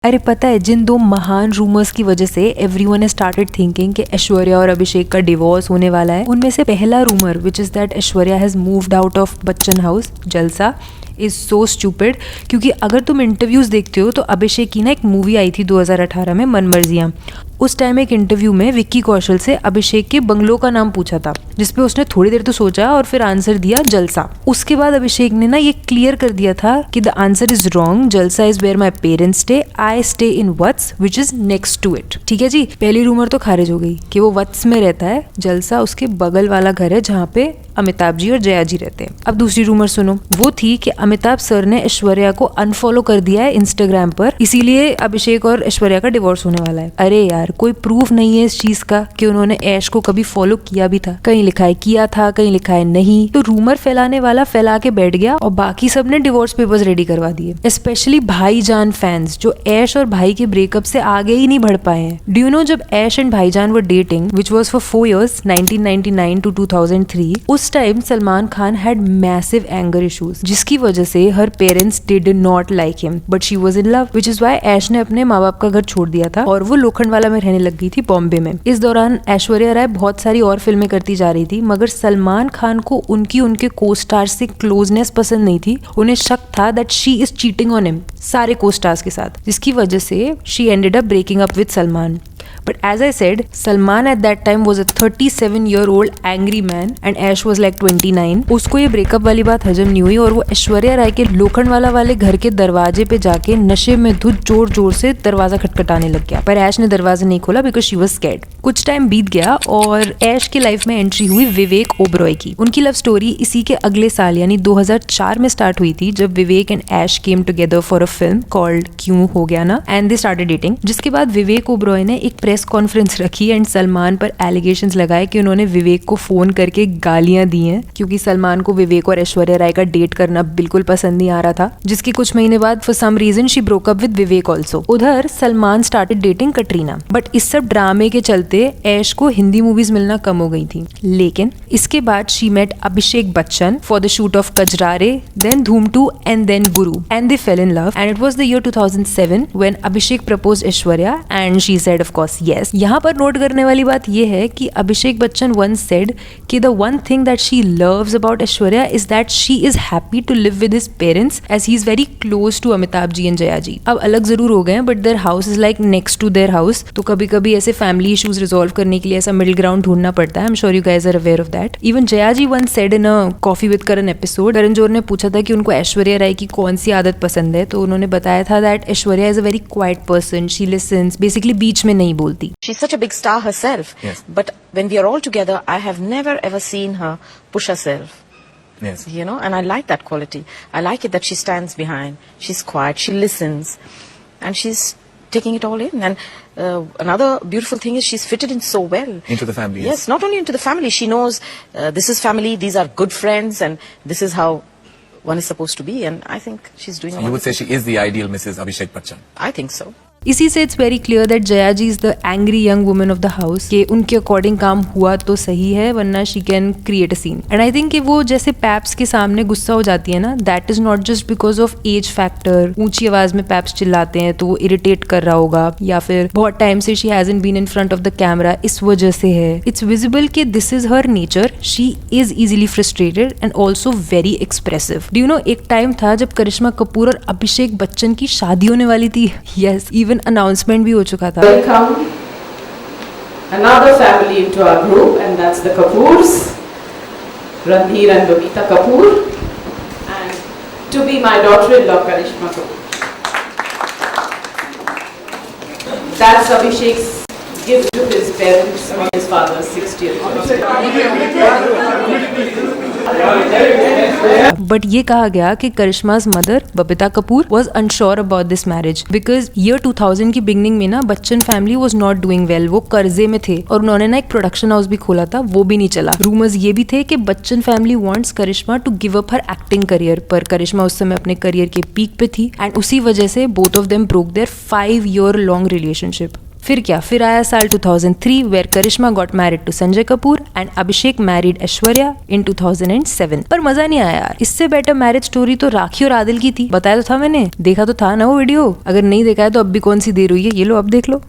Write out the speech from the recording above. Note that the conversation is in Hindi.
अरे पता है, जिन दो महान रूमर्स की वजह से एवरीवन हैज स्टार्टेड थिंकिंग कि ऐश्वर्या और अभिषेक का डिवोर्स होने वाला है, उनमें से पहला rumour which is that Aishwarya has moved out of Bachchan house जलसा इज सो स्टूपिड। क्योंकि अगर तुम इंटरव्यूज देखते हो तो अभिषेक की ना एक मूवी आई थी 2018 में, मनमर्जियाँ। उस टाइम एक इंटरव्यू में विक्की कौशल से अभिषेक के बंगलो का नाम पूछा था, जिसपे उसने थोड़ी देर तो सोचा और फिर आंसर दिया जलसा। उसके बाद अभिषेक ने ना ये क्लियर कर दिया था कि the answer is wrong, Jalsa is where my parents stay, I stay in Vatsa which is next to it. ठीक है जी, पहली रूमर तो खारिज हो गई कि वो वत्स में रहता है, जलसा उसके बगल वाला घर है जहाँ पे अमिताभ जी और जया जी रहते हैं। अब दूसरी रूमर सुनो, वो थी कि अमिताभ सर ने ऐश्वर्या को अनफॉलो कर दिया है इंस्टाग्राम पर, इसीलिए अभिषेक और ऐश्वर्या का डिवोर्स होने वाला है। अरे यार, कोई प्रूफ नहीं है इस चीज का कि उन्होंने ऐश को कभी फॉलो किया भी था। कहीं लिखा है किया था, कहीं लिखा है नहीं। तो रूमर फैलाने वाला फैला के बैठ गया और बाकी सब ने डिवोर्स पेपर्स रेडी करवा दिए। स्पेशली भाईजान फैंस जो ऐश और भाई के ब्रेकअप से आगे ही नहीं बढ़ पाए हैं। डू यू नो, जब ऐश एंड भाईजान were dating which was for 4 years 1999 to 2003, उस time Salman Khan had massive anger issues, जिसकी वजह से her parents did not like him, but she was in love, which is why Aish ने अपने माँ बाप का घर छोड़ दिया था और वो लोखंडवाला में रहने लग गई थी बॉम्बे में। इस दौरान ऐश्वर्या राय बहुत सारी और फिल्में करती जा रही थी, मगर सलमान खान को उनके को स्टार्स से क्लोजनेस पसंद नहीं थी। उन्हें शक था that she is cheating on him सारे को स्टार्स के साथ, जिसकी वजह से she ended up breaking up with Salman. But as I said, Salman at that time was a 37-year-old angry man and Ash was like 29. उसको ये ब्रेकअप वाली बात हजम नहीं हुई और वो ऐश्वर्या राय के लोखंडवाला वाले घर के दरवाजे पे जाके नशे में धुत जोर जोर से दरवाजा खटखटाने लग गया, पर ऐश ने दरवाजा नहीं खोला बिकॉज शी वॉज स्कैर्ड। कुछ टाइम बीत गया और ऐश की लाइफ में एंट्री हुई विवेक ओबरॉय की। उनकी लव स्टोरी इसी के अगले साल यानी 2004 में स्टार्ट हुई थी, जब Vivek and Ash came together for a film called Kyun Ho गया ना, एंड दे स्टार्टेड डेटिंग। जिसके बाद विवेक ओबरॉय ने एक प्रेस कॉन्फ्रेंस रखी एंड सलमान पर एलिगेशंस लगाए कि उन्होंने विवेक को फोन करके गालियां दी हैं, क्योंकि सलमान को विवेक और ऐश्वर्या राय का डेट करना बिल्कुल पसंद नहीं आ रहा था। जिसके कुछ महीने बाद for some reason she broke up with Vivek also. उधर Salman started dating Katrina, but इस सब ड्रामे के चलते ऐश को हिंदी मूवीज मिलना कम हो गई थी। लेकिन इसके बाद she met Abhishek Bachchan for the shoot of Kajra Re, then Dhoom 2 and then Guru, and they fell in love and it was the year 2007 when Abhishek proposed Aishwarya and she said of course yes. यहाँ पर नोट करने वाली बात यह है कि अभिषेक बच्चन once said कि the one thing that she loves about Aishwarya is that she is happy to live with his parents as he is very close to Amitabh ji and Jaya ji. अब अलग जरूर हो गए हैं, but their house is like next to their house, तो कभी कभी ऐसे फैमिली इश्यूज रिजोल्व करने के लिए ऐसा मिडिल ग्राउंड ढूंढना पड़ता है। I'm sure you guys are aware of that. Even Jaya ji once said in a Coffee with Karan episode, Karan Johar ने पूछा था कि उनको ऐश्वर्या राय की कौन सी आदत पसंद है, तो उन्होंने बताया था that Aishwarya is a very quiet person, she listens, basically बीच में नहीं बोलती। She's such a big star herself. Yes. But when we are all together, I have never ever seen her push herself. Yes. You know, and I like that quality. I like it that she stands behind. She's quiet. She listens, and she's taking it all in. And another beautiful thing is she's fitted in so well Into the family. Yes, not only into the family. She knows this is family. These are good friends, and this is how one is supposed to be. And I think she's doing. So you would say she is the ideal Mrs. Abhishek Bachchan. I think so. इसी से it's very clear that Jaya ji is the angry young woman of the house, कि उनके अकॉर्डिंग काम हुआ तो सही है, वरना she can create a scene. And I think कि वो जैसे पैप्स के सामने गुस्सा हो जाती है ना, that is not just because of age factor. ऊंची आवाज में पैप्स चिल्लाते हैं तो वो इरिटेट कर रहा होगा, या फिर बहुत टाइम से she hasn't been in front of the camera, इस वजह से है। इट्स विजिबल कि this is her nature. She is easily frustrated and also very expressive. Do you know, एक टाइम था जब करिश्मा कपूर और अभिषेक बच्चन की शादी होने वाली थी। यस, इवन अनाउंसमेंट भी हो चुका था। Welcome another family into our group, and that's the Kapoors, Ranbir and Babita Kapoor, and to be my daughter-in-law Karishma Kapoor. That's Abhishek's gift to his parents on his father's 60th but ये कहा गया कि Karishma's mother Babita Kapoor was unsure about this marriage because year 2000 की बिगनिंग में ना Bachchan family was not doing well, वो कर्जे में थे और उन्होंने ना एक प्रोडक्शन हाउस भी खोला था, वो भी नहीं चला। रूमर्स ये भी थे कि Bachchan family wants Karisma to give up her acting career, पर करिश्मा उस समय अपने करियर के पीक पे थी एंड उसी वजह से both of them broke their 5-year long relationship. फिर क्या, फिर आया साल 2003 where Karishma got married to Sanjay Kapoor and Abhishek married Aishwarya in 2007। पर मजा नहीं आया यार, इससे बेटर मैरिज स्टोरी तो राखी और आदिल की थी। बताया तो था मैंने, देखा तो था ना वो वीडियो? अगर नहीं देखा है तो अब भी कौन सी देर हुई है, ये लो अब देख लो।